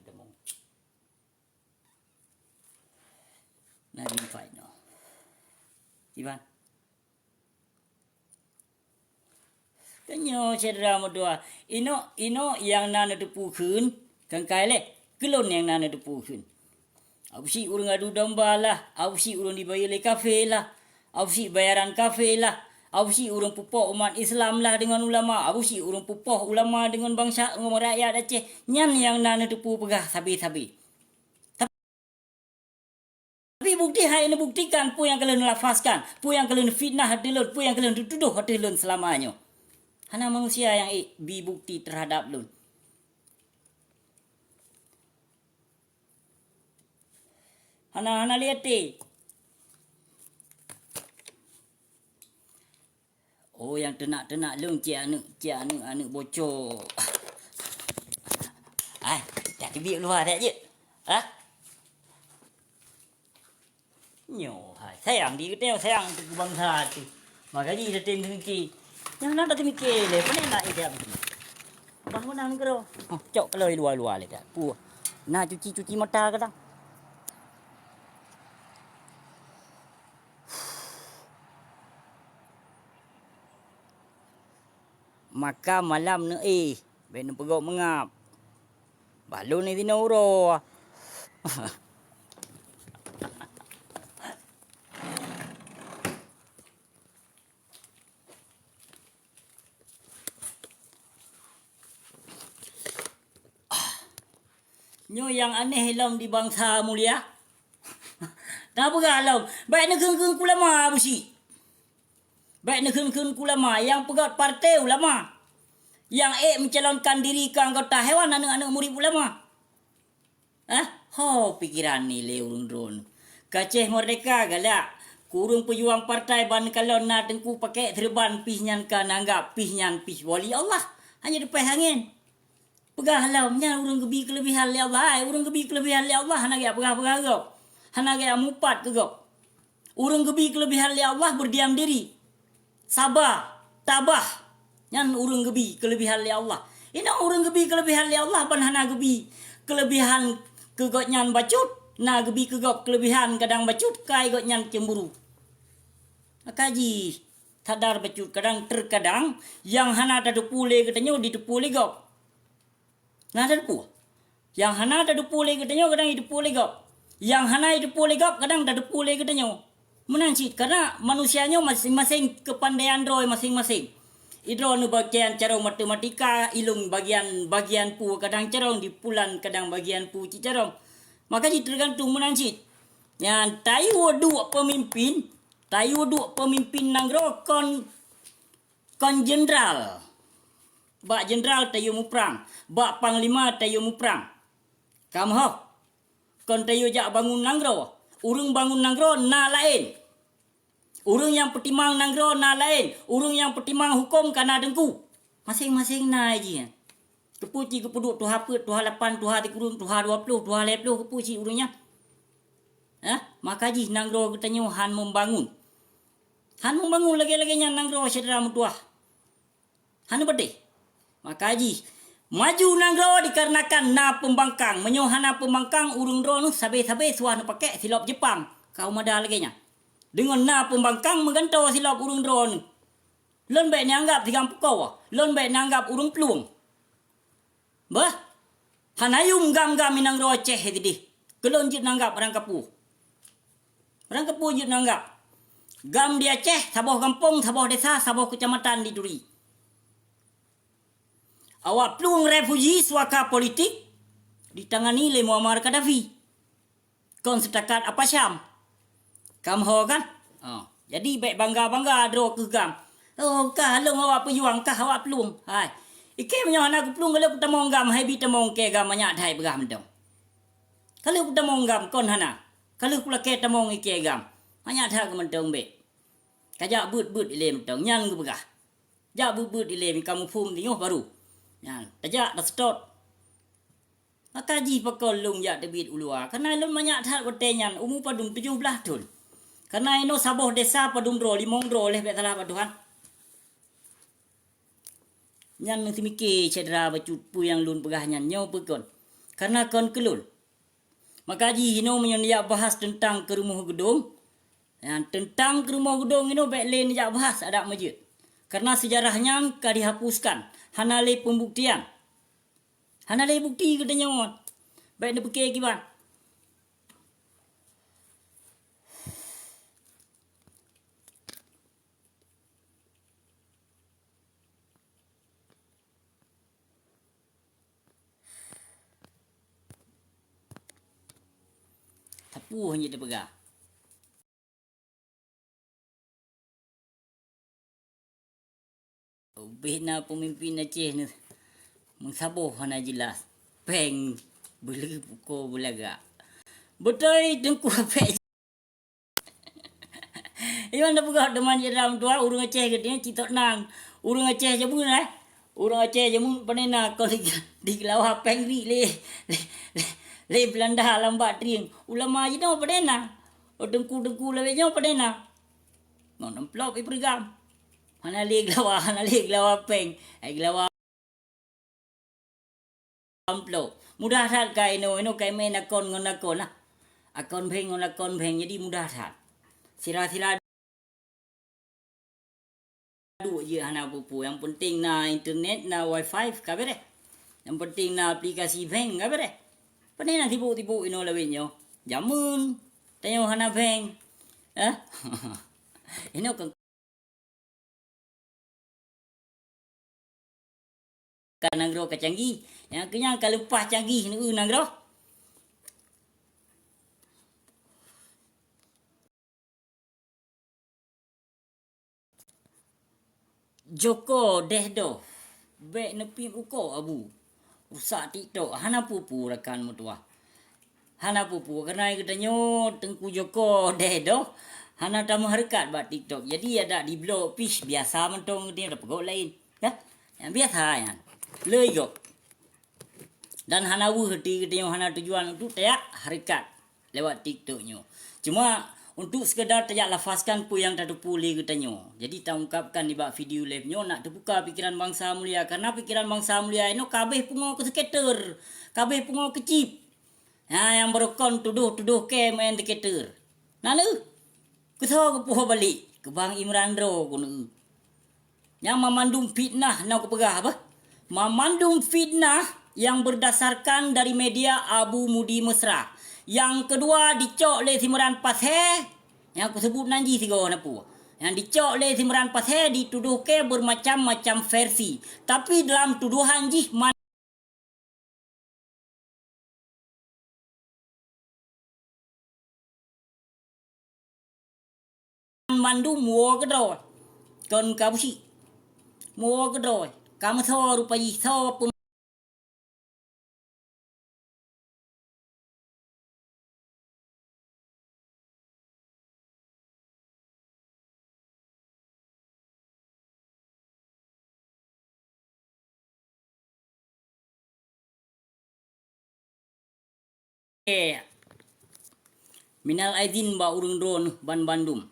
demong. Nah di fight no. Iban. Kanyo cedera modua. Ino yang nana tepu kun. Kan kaile. Kelon yang nana tepu kun. Ausi urang adu domba lah. Ausi urang dibayar le kafe lah. Ausi bayaran kafe lah. Ausi urang pupoh umat Islam lah dengan ulama. Ausi urang pupoh ulama dengan bangsa ngomong rakyat Aceh. Nyan yang nana tepu pegah sabi-sabi. Tapi bukti hai ini buktikan pu yang kalian lafazkan, pu yang kalian fitnah hati lun, pu yang kalian tuduh hati lun selamanya. Hana manusia yang bi bukti terhadap lun. Hana lihat deh. Oh yang tenak lun cia anu bocor. Dah tibik luar dah je. Nyo, sayang di kita sayang untuk bangsa tu. Makanya dia temiki. Yang nak temiki le, mana nak ide apa? Bangun nang kero. Cok kalau luar le dah. Pu. Nak cuci mata kadang. Maka malam ni ben pegok mengap. Balon ni tinoro. Nyo yang aneh lam di bangsa mulia. Kenapa galau? Baik negeri ulama busi. Baik negeri ulama yang pegat partai ulama. Yang mencalonkan diri ke anggota hewan anak-anak murid ulama. Pikiran ni le urun drone. Kaceh merdeka galak. Kurung pejuang partai ban kalau nak tengku pakai terban pisnyan kan anggap pisnyan pis wali Allah. Hanya depan angin. Pegah lah, urang gebi kelebihan li Allah. Urang gebi kelebihan li Allah, hana gaya pegah-pegah kau. Hana gaya mupat ke kau. Urang gebi kelebihan li Allah berdiam diri. Sabar, tabah. Yang urang gebi kelebihan li Allah. Ini urang gebi kelebihan li Allah, ban hana gebi kelebihan ke kau nyan bacut. Na gebi ke kau kelebihan kadang bacut, kai kau nyan cemburu. Kaji, sadar bacut terkadang, yang hana ada pule katanya di pule kau. Nah ada depu. Yang hana ada depu le katanya kadang depu le gap. Yang hana depu le gap kadang ada depu le katanya. Menancit karena manusianya masing-masing kepandaian roy masing-masing. Idro nu bagian cara matematika, ilung bagian pu kadang carong di pulan kadang bagian pu cicarong. Maka tergantung menancit. Yang tayu dua pemimpin nanggro kon jenderal. Bak jenderal tayu mu perang. Bak panglima tayu mu perang. Kamu ho. Kon tayu jak bangun nanggro. Urung bangun nanggro na lain. Urung yang pertimang nanggro na lain. Urung yang pertimang hukum kana dengku. Masing-masing na aja. Kepuci kepuduk tuha pet, tuha 8, tuha 30, tuha 20, tuha 20 kepuci urungnya. Maka ji nanggro katanya han membangun. Han membangun lagi-laginya nanggro sedera mutuah. Han berde. Maka ji maju nanggro dikarenakan na pembangkang menyohana pembangkang urung drone sabe-sabe suah na pakai silap Jepang kau mada lagi nya dengan na pembangkang menggantau silap urung drone lon baik ni anggap tigang pukau lon baik ni anggap urung peluang hanayum gam-gam minanggro Aceh tadi kelon jit nanggap orang kapu jit nanggap gam di Aceh saboh kampung saboh desa saboh kecamatan di Duri. Awak peluang refugi suaka politik ditangani oleh Muammar Gaddafi. Kon setakat apa Syam? Kam ho kan? Jadi baik bangga-bangga dro ke gam. Kalau awak pejuang kah awak peluang. Hai. Ike menyohana ku peluang kalau kita mau gam hai bi temong ke gam banyak dai begam dong. Kalau kita mau gam kon hana. Kalau kula ke temong ike gam. Banyak dah ke mentong be. Kajak but ile mentong nyang ke begah. Jak but ile mi kamu fum tingoh baru. Yan, tajak dah stop. Maka ji pakol lung ya debit ulua. Karena lung banyak hal kotenyan umur padum 17 tahun. Karena ino saboh desa padum dro 5 dro oleh betala paduhan. Nyan mesti mikir cedera bacut pu yang lun pegah nyan nyo pekon. karena kon kelul. Maka ji hino menyak bahas tentang ke rumah gedung. Tentang ke rumah gedung ini baik lain jak bahas ada masjid. Karena sejarahnya ka dihapuskan. Hanale pembuktian. Hanale bukti katanya on. Baik dia fikir kiban. Tapu hanya dia pegang. Bina pemimpin Aceh ni mengsabuh hana jelas. Peng beli pukul belaga. Betul tengku pek. Iwan dah pegang teman je dalam tua urang Aceh katanya citok nang. Urang Aceh je pun Urang Aceh je pun panena kau di lawa peng ri le Belanda lambat ring. Ulama je dah panena. Dengku lewenya panena. Mau namplok pergam. Hana lawa peng. Ai lawa amplop. Mudah tak kai no kai main akon ngon akon lah. Akon peng ngon akon peng jadi mudah tak. Sila duk je hana pupu. Yang penting na internet na wifi kabe deh. Yang penting na aplikasi peng kabe deh. Pandai na tipu-tipu ino lawinyo. Jamun. Tayo hana peng. Ino kan nagro kacanggi. Yang kenyang kalupah canggih nu nagro. Joko dehdo. Bek nepi uko abu. Usak TikTok hana pupu rakan mutua. Hana pupu kerana katanya tengku Joko dehdo. Hana tamu harkat buat TikTok. Jadi ada di blog pish biasa mentong dia ada pegok lain. Ya. Yang biasa ya. Lego. Dan hana hati katanya hana tujuan untuk tayak harkat lewat TikToknya. Cuma untuk sekedar tayak lafazkan pu yang tak pulih katanya. Jadi tak ungkapkan di bawah video live-nya nak terbuka pikiran bangsa mulia. Karena pikiran bangsa mulia ini kabeh pungo ke skater. Kabeh pungo ke chip. Yang berkon tuduh ke main skater. Nana Kesal ke puha balik. Ke Bang Imran Ro kono. Yang memandung fitnah nak kepegah apa? Memandung fitnah yang berdasarkan dari media Abu Mudi Mesra. Yang kedua dicok oleh Simran Pashe. Yang aku sebut nanti tiga napu. Yang dicok oleh Simran Pashe dituduh ke bermacam-macam versi. Tapi dalam tuduhan jih mandu mua ke droi. Kon kabusi. Mua ke droi. Kamu tho rupai tho pun minal aidin ba urung drone ban Bandung.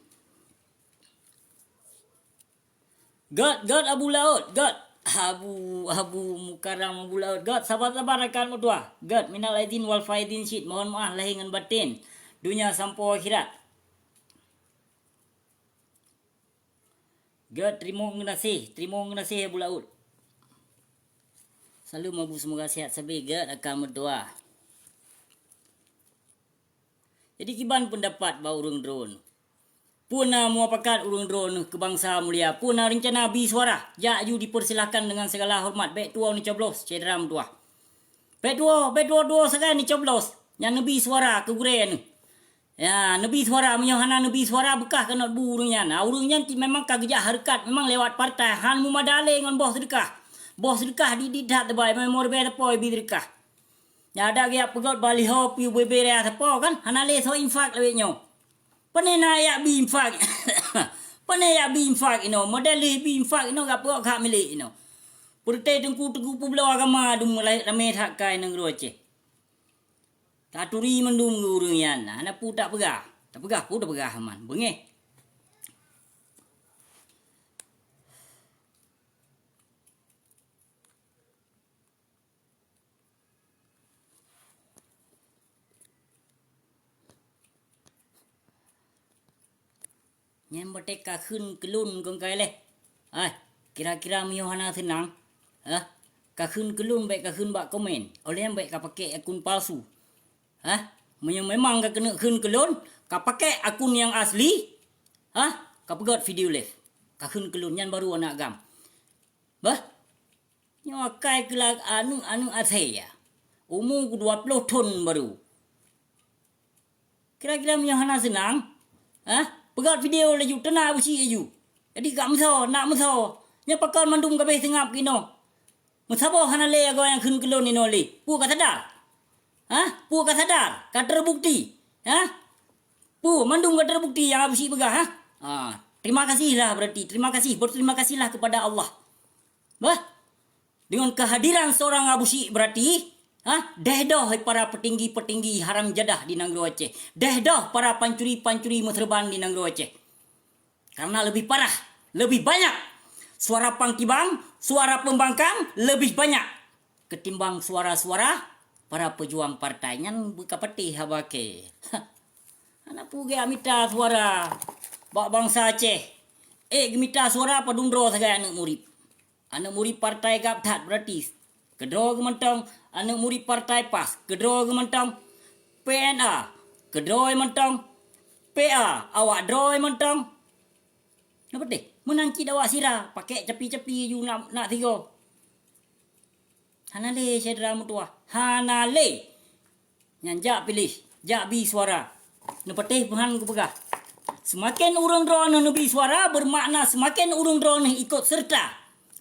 God Abu Laut, God Abu Mukarram Abu Laut. God sabar rekan mutua. God minal aidin wal faidin syid. Mohon maaf lahir dengan batin. Dunia sampai akhirat. God terima kasih Abu Laut. Selalu mabu semoga sihat sabi God akan mutua. Jadi kiban pendapat ba urung drone. Puna muapakat urung drone ke bangsa mulia. Puna rencana bi suara. Jaju dipersilakan dengan segala hormat. Baik tua ni coblos. Cedram tua. Baik dua sekarang ni coblos. Yang nebi suara ke gure ni. Ya, nebi suara. Menyohana nebi suara bekah ke not bu urungnya. Nah, urungnya memang kagejak harkat. Memang lewat partai. Han mu madale dengan bos sedekah. Bos sedekah di tak terbaik. Memang morbe tepoi bi sedekah. Ya, ada gaya pegot baliho piu bebere tepo kan. Hanale so infak lewetnya. Panena ya bimfak. Panena ya bimfak ino. Model bimfak ino gak pokok kak milik ino. Purte tengku publau agama dum rame tak kai nang roce. Taturi mendum urung yan. Anak pu tak pegah. Tak pegah pu tak pegah aman. Bengeh. Nyen berteka khun kelun kong kai leh. Kira-kira miohana senang. Ka khun kelun baik ka khun bak komen. Oleh yang baik ka pakai akun palsu. Memang ka kena khun kelun, ka pakai akun yang asli. Ka pegot video leh. Ka khun kelun nyan baru anak gam. Nyo kai kelak anu athe ya. Umur 20 tahun baru. Kira-kira miohana senang. Pegat video laju tenang busi aju. Jadi gak meso, nak meso. Nya pakon mandum kabeh sengap kino. Mesabo hana le go yang khun kelon ino le. Pu ka sadar. Pu ka sadar, ka terbukti. Pu mandum ka terbukti yang busi begah. Terima kasihlah berarti. Berterima kasihlah kepada Allah. Dengan kehadiran seorang abusi berarti dehdoh para petinggi-petinggi haram jadah di Negeri Aceh. Dehdoh para pancuri-pancuri meserban di Negeri Aceh. Karena lebih parah, lebih banyak. Suara pangkibang, suara pembangkang lebih banyak ketimbang suara-suara para pejuang partai. Nyan buka peti habake. Anak puge amita suara bak bangsa Aceh. Gemita suara padundro sagai anak murid. Anak murid partai Gaptat berarti. Kedro gementong anak murid partai PAS. Kedro gementong PNA. Kedro gementong PA. Awak dro gementong. Apa deh? Menanci dawak sirah. Pakai cepi-cepi you nak tiga. Hanale syedra mutua. Hanale. Yang jak pilih. Jak bi suara. Nepetih Tuhan ku pegah. Semakin urang drone nabi suara bermakna semakin urang drone ikut serta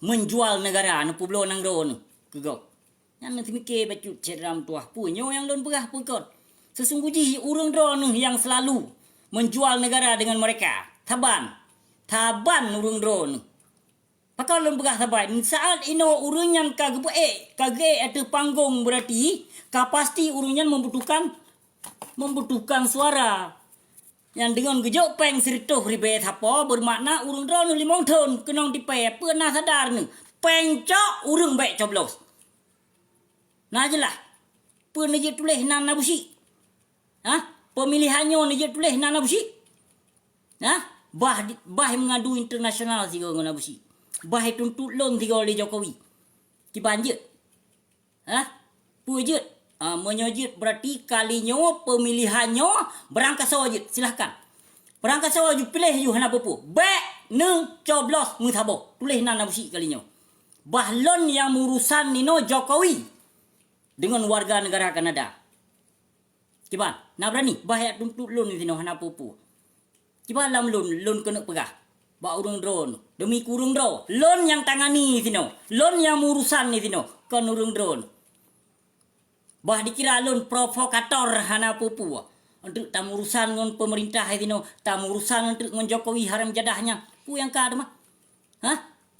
menjual negara nu pulau nang drone. Kegok. Yang nanti mikir bacut cedram tuah punyo yang lon pegah pukot. Sesungguhnya urang drone yang selalu menjual negara dengan mereka. Taban urang drone. Pakal lon pegah taban. Saat ino urang yang kage atau panggung berarti pasti urang yang membutuhkan suara. Yang dengan gejok peng serituh ribet apa bermakna urang drone 5 tahun kenong dipe pernah sadar ni. Pencok urang baik coblos. Nah jelah. Pernah je tulis nana busi. Pemilihannya je tulis nana busi. Bah mengadu internasional sigo nana busi. Bah tuntut lon sigo oleh Jokowi. Cibanjet. Pujet. Menyojit berarti kalinya pemilihannya berangkat sawajit. Silahkan. Berangkat sawajit pilih you hana popo. Baik ne coblos mutabo. Tulis nana busi kalinya. Bahlon yang urusan nino Jokowi dengan warga negara Kanada. Kiban, nak berani bahaya tuntut lon nino hana popo. Kiban lam lon kena pegah. Ba urang drone demi kurung drone. Lon yang tangani sino. Lon yang urusan ni sino kan urang drone. Bah dikira lon provokator hana popo. Untuk tamu urusan dengan pemerintah sino, tamu urusan untuk dengan Jokowi haram jadahnya. Pu yang ka mah.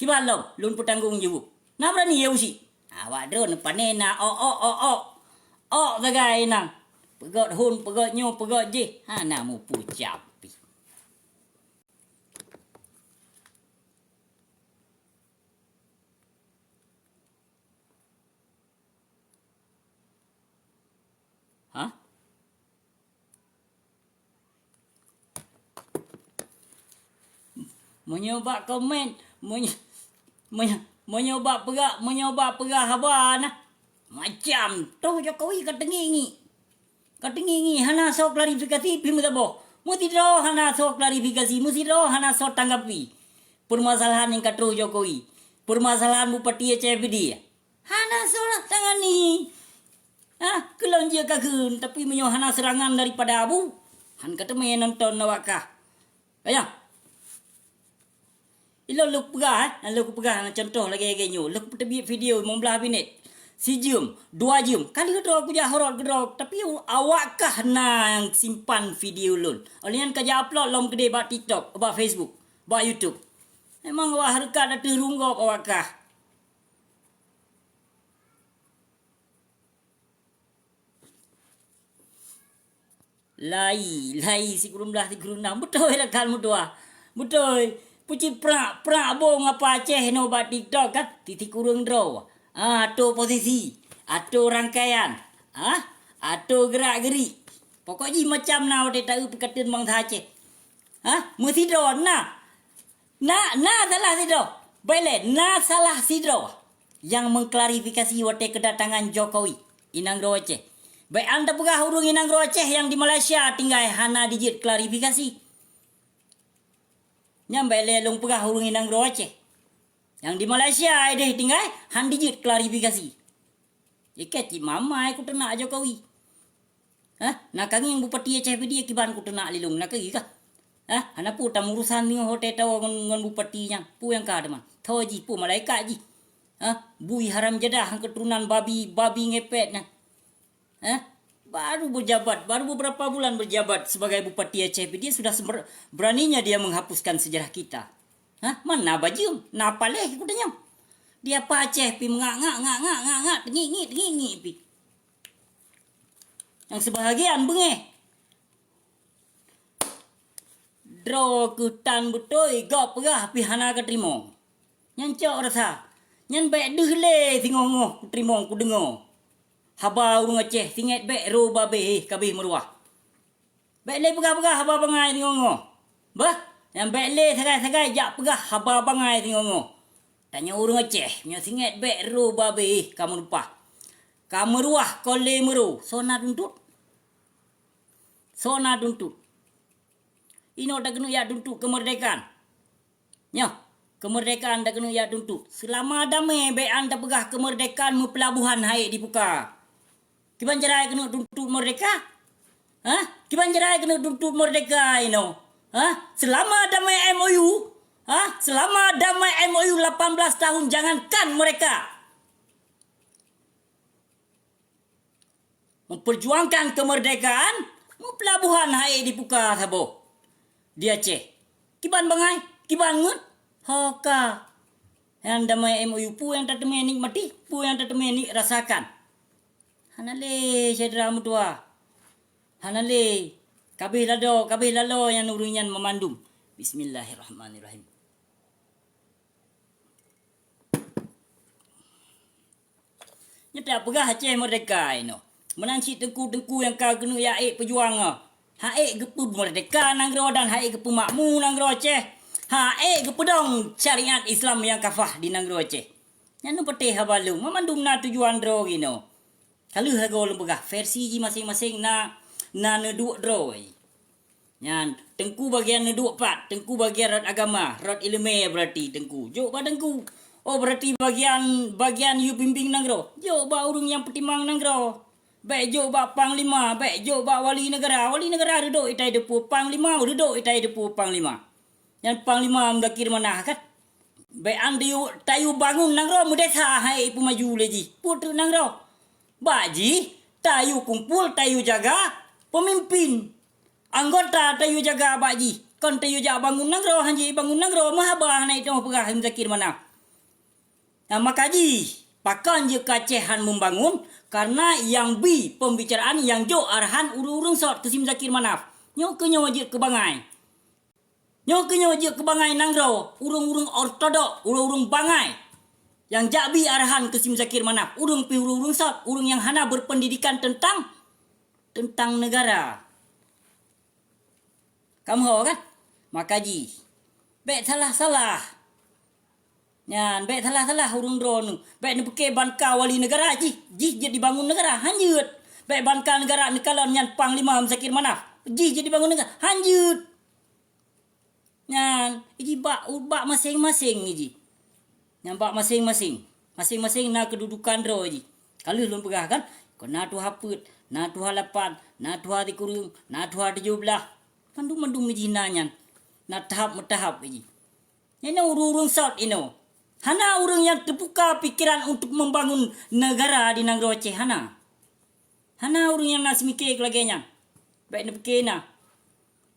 Kiban lon petanggung jawab. Nak berani ya usi. Awak drone panena sagai nang. Pegot hun, pegot nyo, pegot je. Namu pucapi. Menyoba komen, menyoba pegah haba nah. Macam tu Jokowi katengingi hana sok klarifikasi pi mutabo. Musti ro hana sok klarifikasi, musti ro hana sok tanggapi. Permasalahan yang katru Jokowi. Permasalahan Bupati CFD. Hana sok tangani. Kelon je kagun tapi menyo hana serangan daripada abu. Han kata main nonton nawakah. Ayah. Ilo lu pegah contoh lagi nyo. Lu tebi video 15 minit. Sejam, 2 jam. Kali kedua aku jahorot gedrok. Tapi awakkah na yang simpan video lun. Oleh yang kerja upload lom gede bak TikTok, bak Facebook, bak YouTube. Memang awak harkat ada terunggop awakkah. Lai si kurung belah 36. Betul lah kan mutua. Betul. Pucit prak bong apa Aceh no bak TikTok kan. Titik kurung draw. Atau posisi, atau rangkaian, atau gerak-gerik. Pokoknya macam nak dia tahu perkataan bangsa Aceh. Musidro na salah sidro. Baiklah, salah sidro yang mengklarifikasi wate kedatangan Jokowi Inang Aceh. Baik anda pegah urung Inang Aceh yang di Malaysia tinggal hana digit klarifikasi. Yang baiklah long pegah urung Inang Aceh. Yang di Malaysia deh tinggal han digit klarifikasi. Ikat cik mama aku tenak Jokowi. Nak kami yang bupati Aceh dia kiban ku tenak lilung nak lagi kah? Anak pu tam urusan ni hotel tahu ngon bupati yang pu yang ka deman. Tahu ji pu malaikat ji. Bui haram jadah keturunan babi ngepet nah. Baru berjabat, baru beberapa bulan berjabat sebagai bupati Aceh dia sudah beraninya dia menghapuskan sejarah kita. Mana baju? Napa leh aku tanya. Dia apa Aceh pi ngak tengi pi. Yang sebahagian bengeh. Dro kutan butoi gop pegah pi hana ka trimo. Nyan cok rasa. Nyan baik deh le singongo trimo ku dengo. Haba urung Aceh singet baik ro babe kabeh meruah. Baik le pegah haba bangai singongo. Bah, yang baik le sagai jak pegah haba bangai singongo. Tanya urung Aceh, nya singet baik ro babe kamu lupa. Kamu ruah kole meru sona tuntut. Ino dah kena ya tuntut kemerdekaan. Nya, kemerdekaan dah kena ya tuntut. Selama damai baik anda pegah kemerdekaan mu pelabuhan hai dibuka. Kiban jarai kena tuntut merdeka? Kiban jarai kena tuntut merdeka ino? Selama damai MOU? Selama damai MOU 18 tahun jangankan mereka memperjuangkan kemerdekaan, mu pelabuhan hai dibuka sabo. Di Aceh. Kiban bangai, kiban ngut. Hoka. Yang damai MOU pu yang tak temui nikmati, pu yang tak temui rasakan. Hanale syedra mutua. Hanale kabeh lalo yang nurunyan memandum. Bismillahirrahmanirrahim. Nyata pegah Aceh merdeka ino. Menansi tengku yang kau kena ya pejuang. Hae gepu merdeka nanggro dan hae gepu makmu nanggro Aceh. Hae gepu dong syariat Islam yang kafah di nanggro Aceh. Nyanu petih habalu memandum na tujuan dro gino. Kalau hago lu begah versi ji masing-masing na neduk dro. Nyan tengku bagian neduk pat, tengku bagian rat agama, rat ilmu berarti tengku. Jo ba tengku. Oh berarti bagian you bimbing nanggro. Jo ba urung yang petimang nanggro. Baik jo ba panglima, baik jo ba wali negara duduk itai depu panglima duduk itai depu panglima. Yang panglima mendakir mana kan? Baik andi tayu bangun nangro mudesa hai pu maju leji. Putu nangro. Baji tayu kumpul tayu jaga pemimpin. Anggota tayu jaga baji. Kon tayu jaga bangun nangro hanji bangun nangro mahabah naik tong pegah mendakir mana. Makaji pakan je kacehan membangun karena yang pembicaraan yang jo arahan urung sot kesim zakir manaf. Nyo wajib ke bangai. Wajib ke bangai nanggro. Urung ortodok, urung bangai. Yang jabi arahan kesim zakir manaf. Urung sot, urung yang hana berpendidikan tentang negara. Kamu ho kan? Makaji. Baik salah. Nyan, baik salah urung drone. Baik ni pakai banka wali negara ji jadi bangun negara hanjut. Baik banka negara ni kalau nyan panglima Zakir Manaf. Jadi bangun negara hanjut. Nyan, ini bak masing-masing ji. Nyan bak masing-masing. Masing-masing na kedudukan dro ji. Kalau lu pegah kan, ko na tu haput, na tu halapan, na tu hari kurung, na tu hari 17. Mandum ji nyan. Na tahap ji. Ini urung sot ino. Hana orang yang terbuka pikiran untuk membangun negara di Nanggro Aceh. Hana orang yang nak semikir kelaganya. Baik nak fikir na.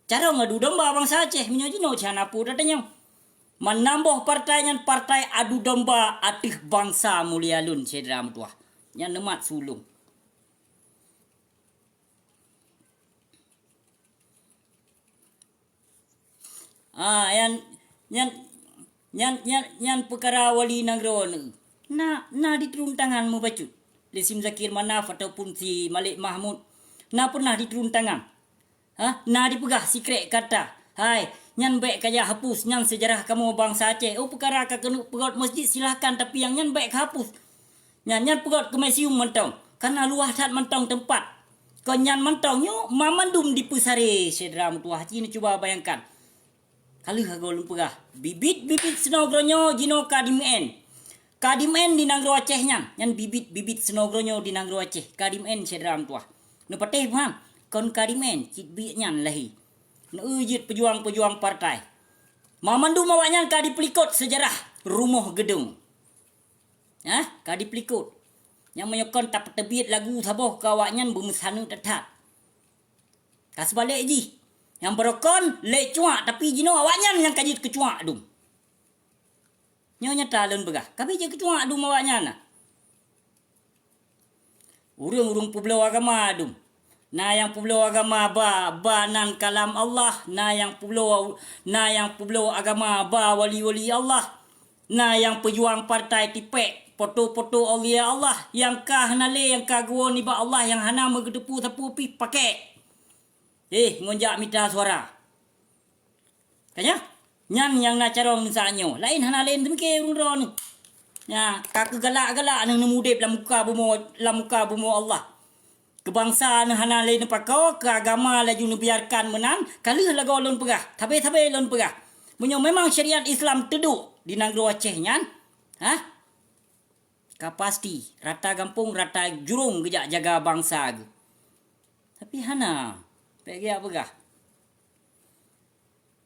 Cara ngadu domba bangsa Aceh. Minyak jino cana pun datanya. Menambah partai adu domba atih bangsa mulia lun. Syedra mutuah. Yang nemat sulung. Yang perkara wali Nanggro na diturun tangan mu bacut. Lesim Zakir Manaf ataupun si Malik Mahmud na pernah diturun tangan. Na dipegah secret kata. Hai, Nyan baik kaya hapus nyan sejarah kamu bangsa Aceh. Oh perkara ka kena pegot masjid silahkan, tapi yang nyan baik hapus. Nyan pegot ke museum mentong. Karena luah tat mentong tempat. Kau nyan mentong nyo mamandum di pusare sedram tuah. Cina coba bayangkan. Kalau hagol pegah. Bibit senogronyo jino kadimen. Kadimen di Nangro Aceh nyan bibit senogronyo di Nangro Aceh. Kadimen sedram tuah. Nu pateh paham. Kon kadimen cit bi nyan lahi. Ujit pejuang-pejuang partai. Mamandu mawaknya kadi pelikut sejarah rumah gedung. Kadi pelikut. Yang menyokon tak terbit lagu saboh kawaknya bermesanu tetap. Kas balik ji. Yang berokon lek cuak tapi jino awaknya yang kajit kecuak dum. Nyonya talun begah. Kabi je kecuak dum awaknya na. Urung-urung pulau agama dum. Na yang pulau agama ba nan kalam Allah, na yang pulau agama ba wali-wali Allah, na yang pejuang partai tipek foto-foto aulia Allah, yang kah nale yang kagua ni ba Allah yang hana megedepu sapu pi pakai. Ngonjak mita suara. Kanya? Nyan yang nak carong misalnya, lain hana lain demikian urung-urung. Ya, kak galak-galak nang nemudep lam muka bumo Allah. Kebangsaan hana lain pakau, ke agama laju biarkan menang, kali lagu lon pegah, tabe lon pegah. Menyo memang syariat Islam teduk di Nangro Aceh nyan. Pasti rata kampung rata jurung gejak jaga bangsa ge. Tapi hana pegi pegah.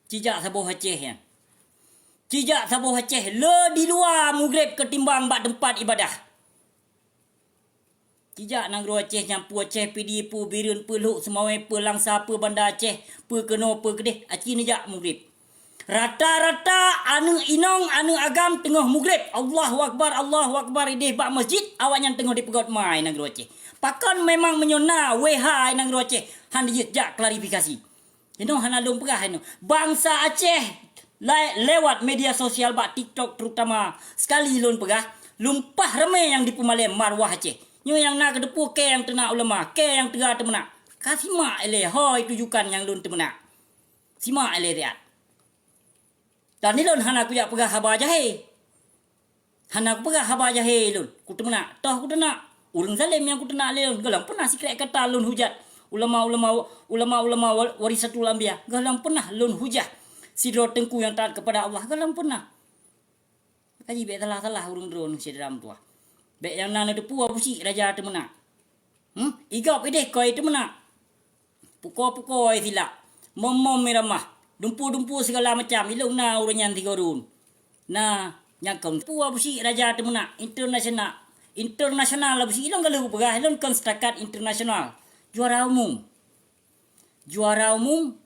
Cijak sabuh Aceh yan. Cijak sabuh Aceh le di luar mugrib ketimbang bak tempat ibadah. Tijak Nangro Aceh nyampu Aceh pidi pu birun peluk semawai pe langsa pe banda Aceh pe keno pe kedeh aci nejak mugrib. Rata-rata anu inong anu agam tengah mugrib. Allahu akbar ideh bak masjid awaknya tengah dipegot mai Nangro Aceh. Pakan memang menyona wehai Nangro Aceh han dijak klarifikasi. Ino hana lom pegah ino. Bangsa Aceh lewat media sosial bak TikTok terutama sekali lon pegah lumpah ramai yang dipumalem marwah Aceh. Nyo yang nak kedepu ke yang tenak ulama, ke yang tegak temenak. Kasima ele hoi tujukan yang lun temenak. Sima ele riat. Dan ni lun hana kuyak pegah haba jahe. Hana pegah haba jahe lun. Ku temenak, toh ku tenak. Urang zalim yang ku tenak lun. Galang pernah sikret kata lun hujat. Ulama-ulama warisatul anbiya. Galang pernah lun hujah. Sidro tengku yang taat kepada Allah. Galang pernah. Kaji be salah urang drone sedram tua. Bek yang nana depu abusi raja temenak. Igap ideh koi temenak. Pukoi silap. Mom meramah. Dumpu segala macam. Ilung na uranyan 3 run. Na nyakam. Depu abusi raja temenak. Internasional abusi. Ilung galau pegah. Ilung kan setakat internasional. Juara umum.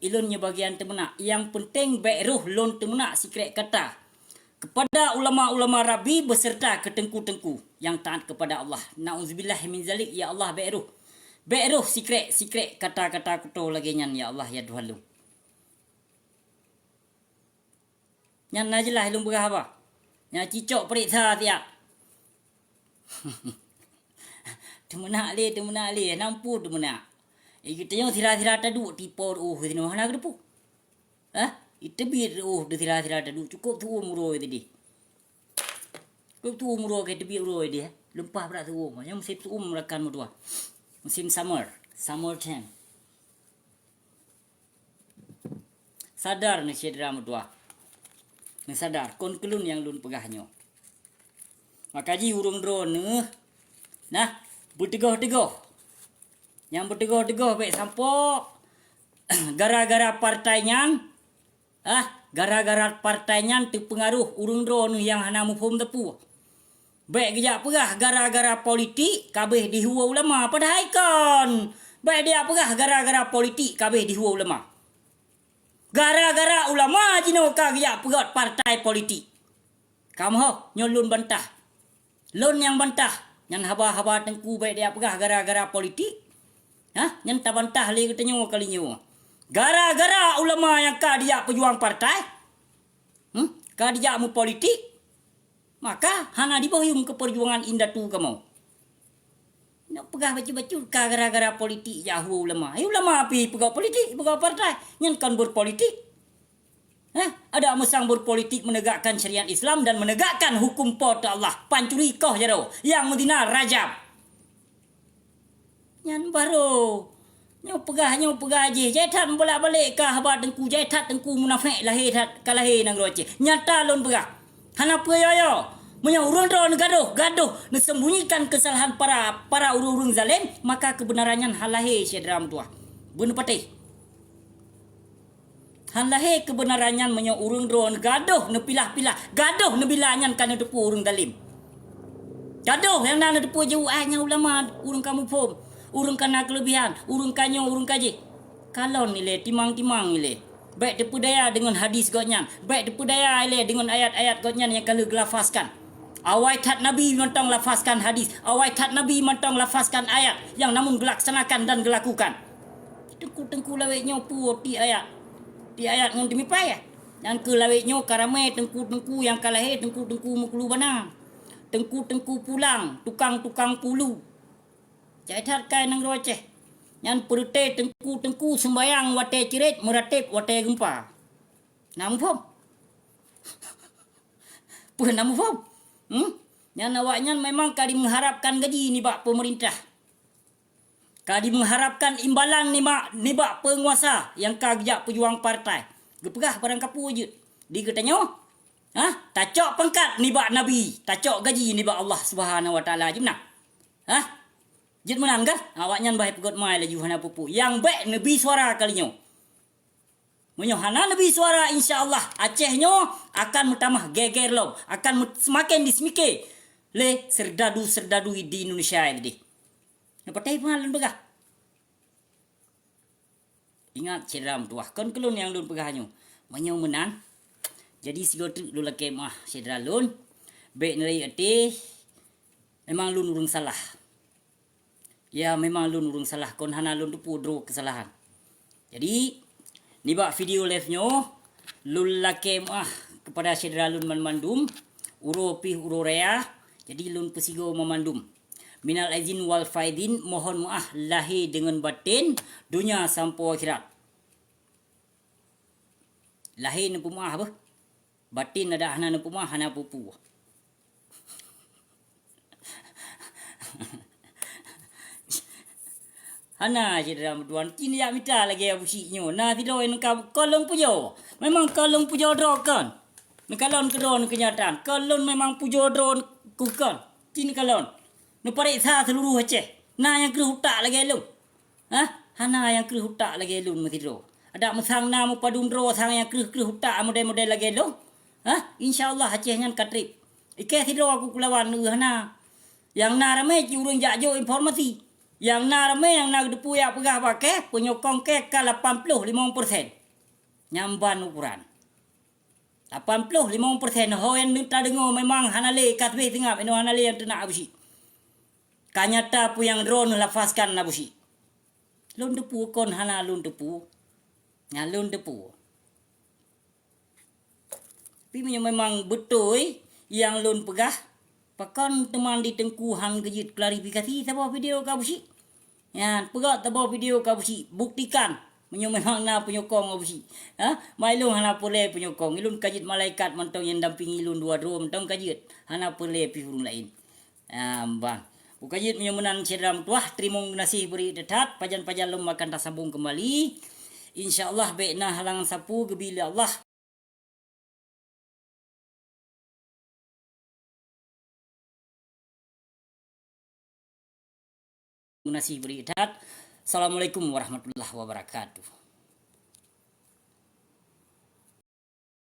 Ilunnya bagian temenak. Yang penting bek ruh lon temenak sikret kata. Kepada ulama-ulama Rabi beserta ketengku-tengku yang taat kepada Allah. Na'udzubillah min zalik ya Allah be'ruh. Be'ruh sikret kata-kata kuto lagi nyan ya Allah ya Tuhan lu. Nyan najelah ilung berah apa? Nyan cicok periksa tiap. Temenak le. Nampu temenak. Kita yang sira-sira taduk tipor sini mana kedepu. Itu biar de sira-sira taduk cukup tu umur tadi. Cukup tu umur ke tebi umur dia. Lempah berat tu umur. Yang musim tu umur rakan mudua. Musim summer time. Sadar ni cedera mudua. Ni sadar kon kelun yang lun pegahnya. Makaji urung drone nah bertegoh-tegoh. Yang bertegoh-tegoh baik sampo gara-gara partainya gara-gara partainya terpengaruh urung drone yang hana mufum tepu. Baik gejak pegah gara-gara politik kabeh dihua ulama padahal ikon. Baik dia pegah gara-gara politik kabeh dihua ulama. Gara-gara ulama jino ka gejak pegat partai politik. Kamu ho nyolun bantah. Lon yang bantah. Yang haba-haba tengku baik dia pegah gara-gara politik. Yang tak bantah lagi katanya kalinya. Gara-gara ulama yang ka dia pejuang partai. Ka dia mu politik. Maka hana dibohong ke perjuangan indah tu kamu. Nak pegah baca-baca ka gara-gara politik jauh ulama. Ulama api pegah politik, pegah partai. Yang kan berpolitik. Ada musang berpolitik menegakkan syariat Islam dan menegakkan hukum pada Allah. Pancuri koh jaro yang medina rajab. Nyan baru. Nyo pegah je. Jaitat bolak-balik kah habat tengku jaitat tengku munafik lahir tat kalahir nang roce. Nyata lon pegah. Hanapa yo. Menyo urun ron gaduh sembunyikan kesalahan para urung-urung zalim, maka kebenarannya halahir syedram tua. Bunuh patih. Hanlahe kebenarannya menyo urung ron gaduh ne pilah-pilah. Gaduh ne bilanyan kana depu urung zalim. Gaduh yang nana depu jauh ulama urung kamu pom. Urung kana kelebihan, urung kanyo, urung kaji. Kalau nilai timang-timang nilai. Baik depu daya dengan hadis godnya, baik depu daya nilai dengan ayat-ayat godnya yang kalau gelafaskan. Awai tat Nabi mentong lafazkan hadis, awai tat Nabi mentong lafazkan ayat yang namun gelaksanakan dan gelakukan. Tengku lawetnya pu ti ayat. Ti ayat ngon demi payah. Yang ke lawetnya karame tengku yang kalahe tengku mukulu bana. Tengku pulang, tukang pulu. Jaitat kai nang roceh. Yang perute tengku sembayang wate cirit meratip wate gempa. Namu pom. Pun namu pom. Yang awaknya memang kadi mengharapkan gaji ni bak pemerintah. Kadi mengharapkan imbalan ni bak penguasa yang kagak pejuang partai. Gepegah barang kapu je. Di katanya, tacok pangkat ni bak Nabi, tacok gaji ni bak Allah Subhanahu Wa Taala je menang. Jid menang kan? Awaknya bahai pegot mai lagi hana pupu. Yang baik Nabi suara kalinya. Menyo hana Nabi suara insya-Allah Acehnya akan mutamah geger lo, akan semakin dismike le serdadu di Indonesia ini. Napatai pangalan begah. Ingat ceram tuah kon kelun yang lun pegahnya. Menyo menang. Jadi sigotu lu lake mah sedra lun. Baik nilai ate memang lun urung salah. Ya memang lun urung salah kon hana lun tu pudro kesalahan. Jadi ni bak video live-nya lun lake mah kepada sedra lun mandum uro rea. Jadi lun pesigo memandum. Minal aizin wal faidin, mohon maaf lahir dengan batin dunia sampai akhirat. Lahir nampu maaf apa? Batin ada hana nampu maaf hana pupu. Hana je dalam tuan kini ya minta lagi abusiknya. Nah tidak yang kolong pujo. Memang kolong pujo drokan. Kalon kedon kenyataan. Kolon memang pujo dron kukan. Kini kalon. Nupariksa seluruh Aceh. Nah yang kena hutak lagi lu. Hana yang kena hutak lagi lu mesti dro. Ada mesang nama padum dro sang yang kena hutak model-model lagi lu. InsyaAllah Acehnya katrip. Ike tidro aku kulawan hana. Yang narame urang jakjo informasi. Yang narame yang nak depu ya pegah pakai penyokong ke 85%. Nyamban ukuran. 85% ho yang minta dengar memang hanale katwe tengah ino hanale yang tenak abusi. Kanyata pu yang drone lafazkan abusi. Lun depu kon hana lun depu. Nya lun depu. Tapi memang betul yang lun pegah pakon teman di tengkuhan gejit klarifikasi tabah video kabusi. Ya, pegah tabah video kabusi buktikan memang na penyokong abusi. Mailung hana pole penyokong ilun kajit malaikat mentong yang dampingi ilun dua mentong kajit hana pole pi hurung lain. Bang. Ukajit menyumenan ceram tuah terima nasi beri detat pajan-pajan lom makan tasambung kembali. InsyaAllah baikna halangan sapu gebila Allah. Nasi beri detat. Assalamualaikum warahmatullahi wabarakatuh.